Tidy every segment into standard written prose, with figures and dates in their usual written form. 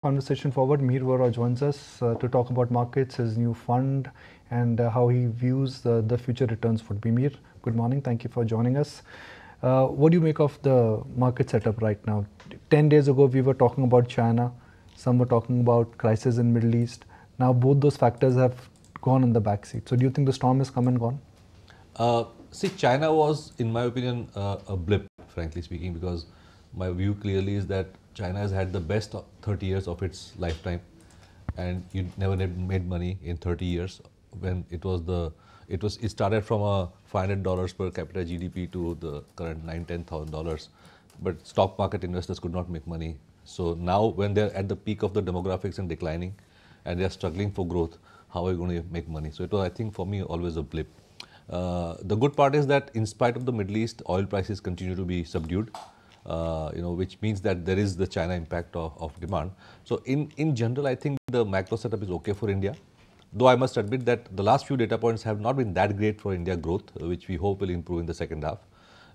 Conversation forward. Mihir Vora joins us to talk about markets, his new fund, and how he views the future returns would be. Mihir, good morning. Thank you for joining us. What do you make of the market setup right now? 10 days ago, we were talking about China. Some were talking about crisis in Middle East. Now, both those factors have gone on the backseat. So, do you think the storm has come and gone? See, China was, in my opinion, a blip, frankly speaking, because my view clearly is that China has had the best 30 years of its lifetime, and you never made money in 30 years when it started from a $500 per capita GDP to the current $9,000-10,000, but stock market investors could not make money. So now when they're at the peak of the demographics and declining, and they're struggling for growth, how are you going to make money? So it was, I think, for me, always a blip. The good part is that in spite of the Middle East, oil prices continue to be subdued. Which means that there is the China impact of demand. So in general, I think the macro setup is okay for India. Though I must admit that the last few data points have not been that great for India growth, which we hope will improve in the second half,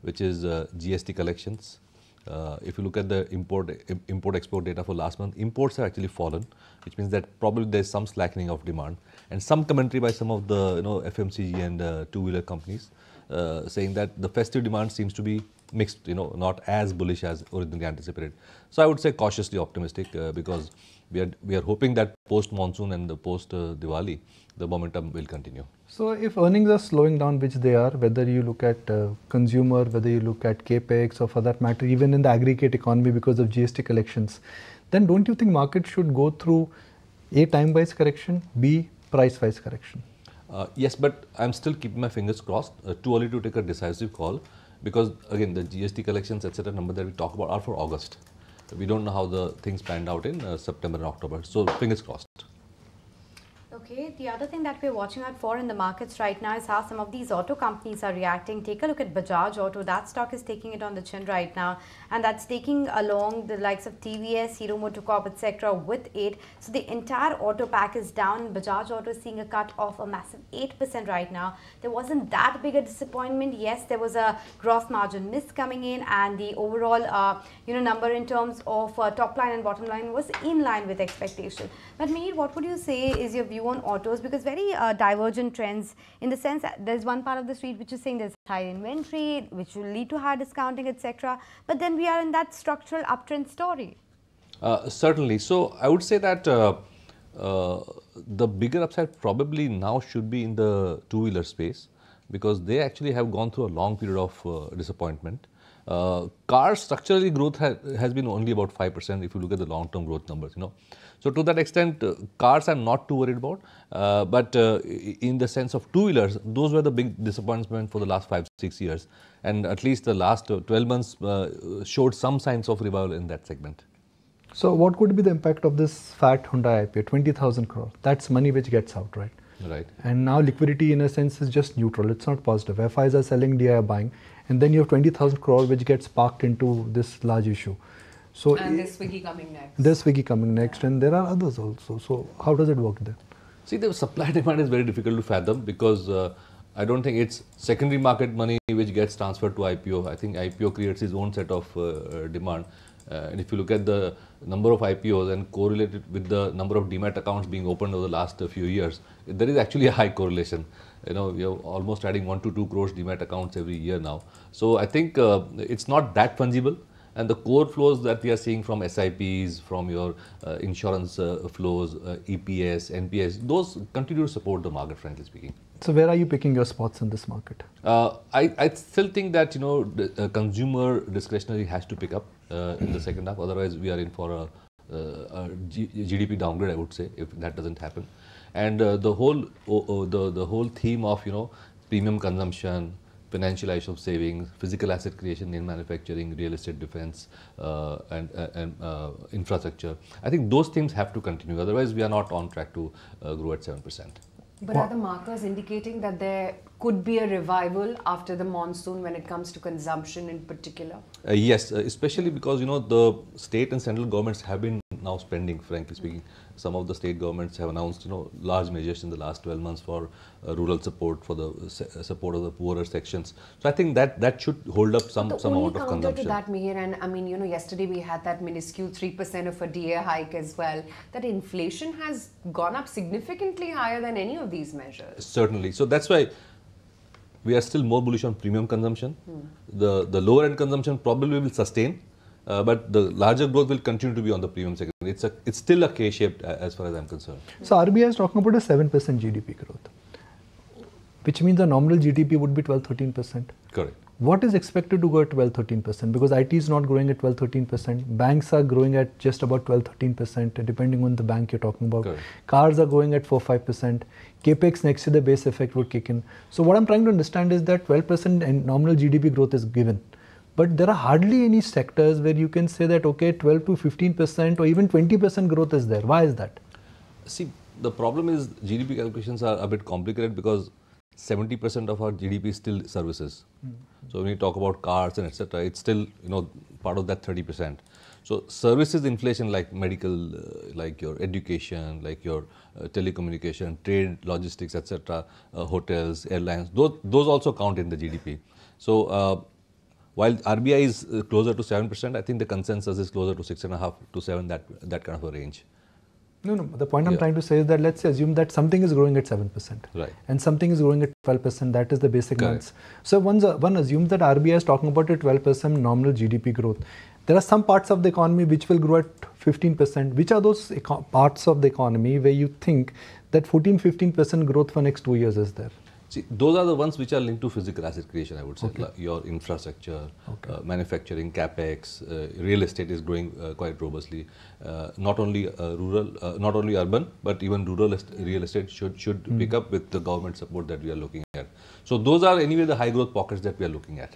which is GST collections. If you look at the import-export data for last month, imports have actually fallen, which means that probably there is some slackening of demand, and some commentary by some of the FMCG and two-wheeler companies saying that the festive demand seems to be mixed, not as bullish as originally anticipated. So I would say cautiously optimistic because we are hoping that post-monsoon and the post-Diwali, the momentum will continue. So if earnings are slowing down, which they are, whether you look at consumer, whether you look at capex, or for that matter, even in the aggregate economy because of GST collections, then don't you think market should go through A, time-wise correction, B, price-wise correction? Yes, but I'm still keeping my fingers crossed. Too early to take a decisive call because again the GST collections etc. number that we talk about are for August. We don't know how the things panned out in September and October. So fingers crossed. Okay, the other thing that we're watching out for in the markets right now is how some of these auto companies are reacting. Take a look at Bajaj Auto. That stock is taking it on the chin right now, and that's taking along the likes of TVS, Hero MotoCorp, etc. with it. So the entire auto pack is down. Bajaj Auto is seeing a cut of a massive 8% right now. There wasn't that big a disappointment. Yes, there was a gross margin miss coming in, and the overall number in terms of top line and bottom line was in line with expectation. But Mihir, what would you say is your view on autos? Because very divergent trends in the sense that there's one part of the street which is saying there's high inventory which will lead to higher discounting, etc. But then we are in that structural uptrend story. Certainly. So I would say that the bigger upside probably now should be in the two-wheeler space because they actually have gone through a long period of disappointment. Car structurally growth has been only about 5% if you look at the long-term growth numbers, So to that extent, cars I'm not too worried about, but in the sense of two-wheelers, those were the big disappointments for the last 5-6 years, and at least the last 12 months showed some signs of revival in that segment. So what could be the impact of this fat Hyundai IPO, 20,000 crore? That's money which gets out, right? Right. And now liquidity in a sense is just neutral. It's not positive. FIs are selling, DI are buying. And then you have 20,000 crore which gets parked into this large issue. So and there's Swiggy coming next. There's Swiggy coming next, and there are others also. So how does it work there? See, the supply demand is very difficult to fathom because I don't think it's secondary market money which gets transferred to IPO. I think IPO creates its own set of demand. And if you look at the number of IPOs and correlate it with the number of demat accounts being opened over the last few years, there is actually a high correlation. You're almost adding 1 to 2 crores demat accounts every year now. So I think it's not that fungible. And the core flows that we are seeing from SIPs, from your insurance flows, EPS, NPS, those continue to support the market, frankly speaking. So where are you picking your spots in this market? I still think that the consumer discretionary has to pick up in the second half. Otherwise, we are in for a GDP downgrade, I would say, if that doesn't happen. And the whole theme of premium consumption, financialization of savings, physical asset creation in manufacturing, real estate defense, and infrastructure. I think those themes have to continue. Otherwise, we are not on track to grow at 7%. But are the markers indicating that there could be a revival after the monsoon when it comes to consumption in particular? Yes, especially because the state and central governments have been now spending, frankly speaking. Some of the state governments have announced, large measures in the last 12 months for rural support, for the support of the poorer sections. So I think that should hold up some amount of consumption. The only counter to that, Mihir, and I mean, yesterday we had that minuscule 3% of a DA hike as well, that inflation has gone up significantly higher than any of these measures. Certainly. So that's why we are still more bullish on premium consumption. The lower end consumption probably will sustain, but the larger growth will continue to be on the premium segment. It's still a K-shaped as far as I'm concerned. So RBI is talking about a 7% GDP growth, which means the nominal GDP would be 12-13%. Correct. What is expected to go at 12-13%? Because IT is not growing at 12-13%. Banks are growing at just about 12-13%, depending on the bank you're talking about. Correct. Cars are growing at 4-5%. Capex next to the base effect would kick in. So what I'm trying to understand is that 12% and nominal GDP growth is given. But there are hardly any sectors where you can say that, okay, 12 to 15% or even 20% growth is there. Why is that? See, the problem is GDP calculations are a bit complicated because 70% of our GDP is still services. So when you talk about cars and etc., it's still part of that 30%. So services inflation like medical, like your education, like your telecommunication, trade, logistics, etc., hotels, airlines, those also count in the GDP. So while RBI is closer to 7%, I think the consensus is closer to 6.5 to 7, that kind of a range. No. The point I'm trying to say is that let's assume that something is growing at 7%. Right. And something is growing at 12%. That is the basic Correct. maths. So one assumes that RBI is talking about a 12% nominal GDP growth. There are some parts of the economy which will grow at 15%. Which are those parts of the economy where you think that 14-15% growth for next 2 years is there? See, those are the ones which are linked to physical asset creation, I would say. Okay. Like your infrastructure, Okay. manufacturing, capex, real estate is growing quite robustly. Not only not only urban, but even rural real estate should pick up with the government support that we are looking at. So those are anyway the high growth pockets that we are looking at.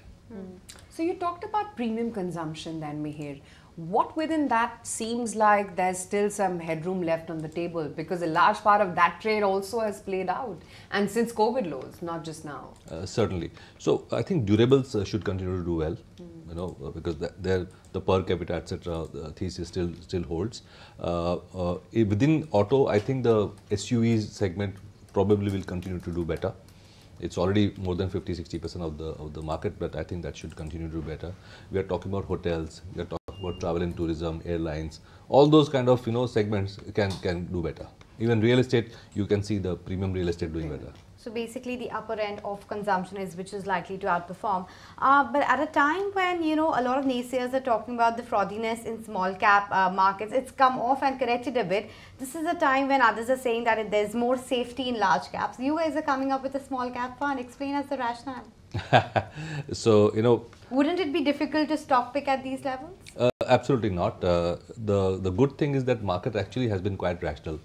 So you talked about premium consumption then, Mihir. What within that seems like there's still some headroom left on the table, because a large part of that trade also has played out, and since COVID lows, not just now. Certainly. So I think durables should continue to do well, because the per capita, etc., thesis still holds. Within auto, I think the SUV segment probably will continue to do better. It's already more than 50-60% of the market, but I think that should continue to do better. We are talking about hotels, we are talking about travel and tourism, airlines, all those kind of segments can do better. Even real estate, you can see the premium real estate doing better. So basically the upper end of consumption is which is likely to outperform. But at a time when, a lot of naysayers are talking about the fraudiness in small cap markets, it's come off and corrected a bit. This is a time when others are saying that there's more safety in large caps. You guys are coming up with a small cap fund. Explain us the rationale. So, wouldn't it be difficult to stock pick at these levels? Absolutely not. The good thing is that market actually has been quite rational.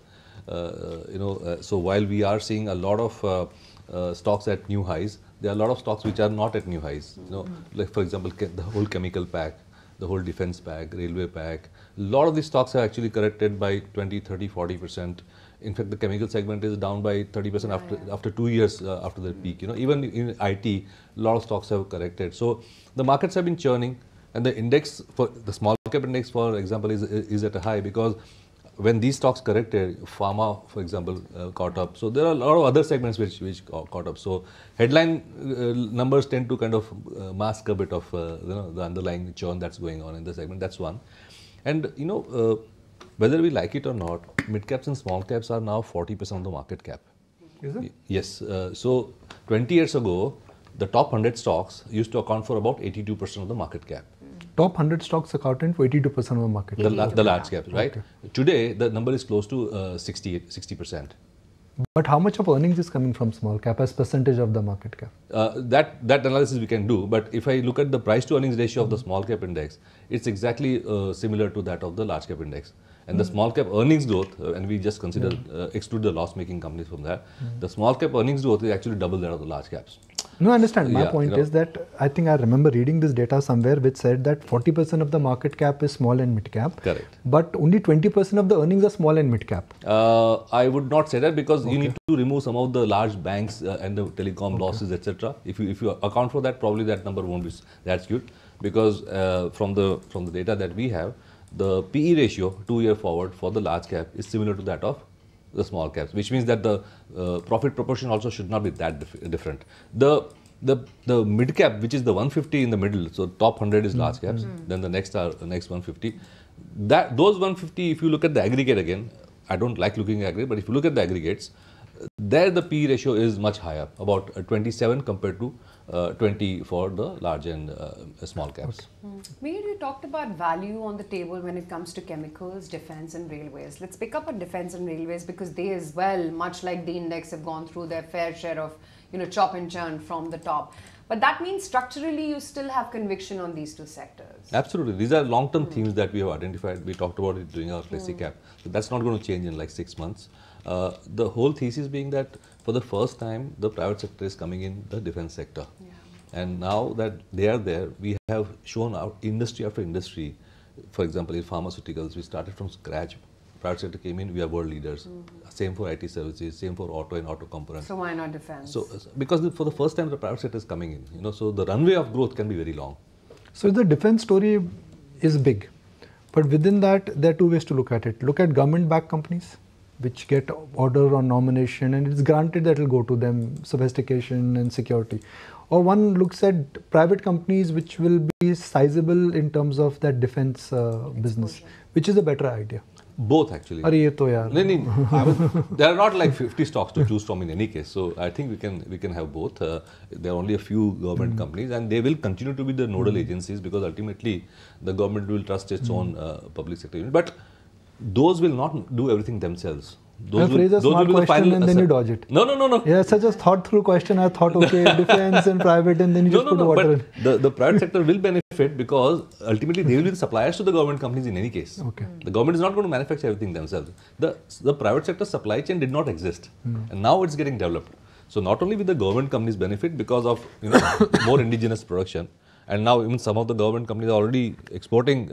So while we are seeing a lot of stocks at new highs, there are a lot of stocks which are not at new highs. Like for example, the whole chemical pack, the whole defense pack, railway pack. A lot of these stocks have actually corrected by 20, 30, 40%. In fact, the chemical segment is down by 30% after 2 years after the peak. Even in IT, a lot of stocks have corrected. So the markets have been churning, and the index for the small cap index, for example, is at a high because when these stocks corrected, pharma, for example, caught up. So there are a lot of other segments which caught up. So headline numbers tend to kind of mask a bit of the underlying churn that's going on in the segment. That's one. And whether we like it or not, mid caps and small caps are now 40% of the market cap. Is it? Yes. So 20 years ago, the top 100 stocks used to account for about 82% of the market cap. Top 100 stocks accounting for 82% of the market. The large caps, right? Okay. Today, the number is close to 60%. But how much of earnings is coming from small cap as percentage of the market cap? That analysis we can do, but if I look at the price to earnings ratio of the small cap index, it's exactly similar to that of the large cap index. And the small cap earnings growth, and we just consider exclude the loss making companies from that, the small cap earnings growth is actually double that of the large caps. No, I understand. My point is that I think I remember reading this data somewhere which said that 40% of the market cap is small and mid cap. Correct. But only 20% of the earnings are small and mid cap. I would not say that because you need to remove some of the large banks and the telecom losses, etc. If you account for that, probably that number won't be that skewed because from the data that we have, the PE ratio 2 year forward for the large cap is similar to that of the small caps, which means that the profit proportion also should not be that different. The mid cap, which is the 150 in the middle, so top 100 is large caps, then the next are the next 150. Those 150, if you look at the aggregate again, I don't like looking at aggregate, but if you look at the aggregates, there the PE ratio is much higher, about 27 compared to 20 for the large and small caps. Mihir, you talked about value on the table when it comes to chemicals, defense and railways. Let's pick up on defense and railways because they as well, much like the index, have gone through their fair share of chop and churn from the top. But that means structurally you still have conviction on these two sectors. Absolutely. These are long-term themes that we have identified. We talked about it during our flexi cap. So that's not going to change in like 6 months. The whole thesis being that for the first time, the private sector is coming in the defense sector. Yeah. And now that they are there, we have shown our industry after industry. For example, in pharmaceuticals, we started from scratch. Private sector came in, we are world leaders. Same for IT services, same for auto and auto components. So why not defense? So because for the first time, the private sector is coming in. So the runway of growth can be very long. So the defense story is big, but within that, there are two ways to look at it. Look at government-backed companies, which get order on nomination, and it's granted that it will go to them, sophistication and security. Or one looks at private companies which will be sizable in terms of that defense business, which is a better idea. Both actually. There are not like 50 stocks to choose from in any case. So I think we can have both. There are only a few government companies, and they will continue to be the nodal agencies because ultimately the government will trust its own public sector unit. But those will not do everything themselves. Those will be the final and then you dodge it. No. Yeah, such a thought through question. I thought, okay, defense and private, and then you just put water in. The private sector will benefit because ultimately they will be the suppliers to the government companies in any case. Okay. The government is not going to manufacture everything themselves. The private sector supply chain did not exist, and now it's getting developed. So not only will the government companies benefit because of more indigenous production, and now even some of the government companies are already exporting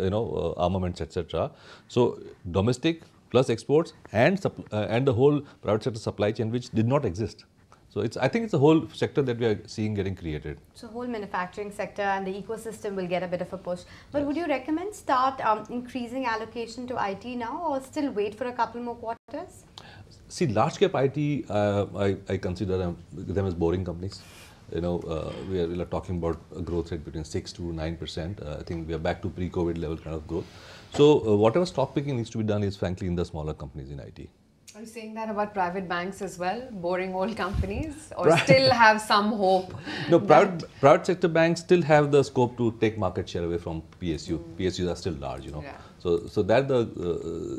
armaments, etc. So domestic plus exports and the whole private sector supply chain, which did not exist. So I think it's a whole sector that we are seeing getting created. So whole manufacturing sector and the ecosystem will get a bit of a push. But would you recommend start increasing allocation to IT now, or still wait for a couple more quarters? See, large cap IT, I consider them as boring companies. We are talking about a growth rate between 6 to 9%. I think we are back to pre-COVID level kind of growth. So whatever stock picking needs to be done is frankly in the smaller companies in IT. Are you saying that about private banks as well? Boring old companies? Or still have some hope? No, private sector banks still have the scope to take market share away from PSU. PSUs are still large, Yeah. So that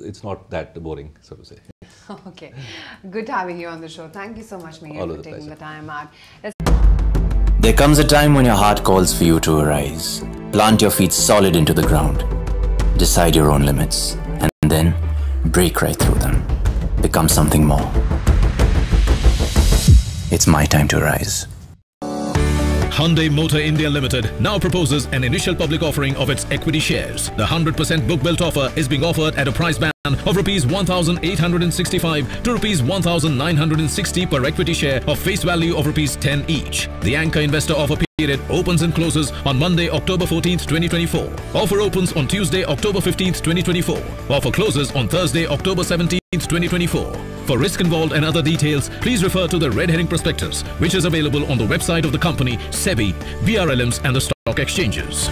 it's not that boring, so to say. Okay. Good having you on the show. Thank you so much, Mihir, for taking the time out. There comes a time when your heart calls for you to arise. Plant your feet solid into the ground. Decide your own limits. And then break right through them. Become something more. It's my time to rise. Hyundai Motor India Limited now proposes an initial public offering of its equity shares. The 100% book built offer is being offered at a price band of Rs 1,865 to Rs 1,960 per equity share of face value of Rs 10 each. The anchor investor offer period opens and closes on Monday, October 14th, 2024. Offer opens on Tuesday, October 15th, 2024. Offer closes on Thursday, October 17th, 2024. For risk involved and other details, please refer to the red herring prospectus, which is available on the website of the company, SEBI, BRLMs and the stock exchanges.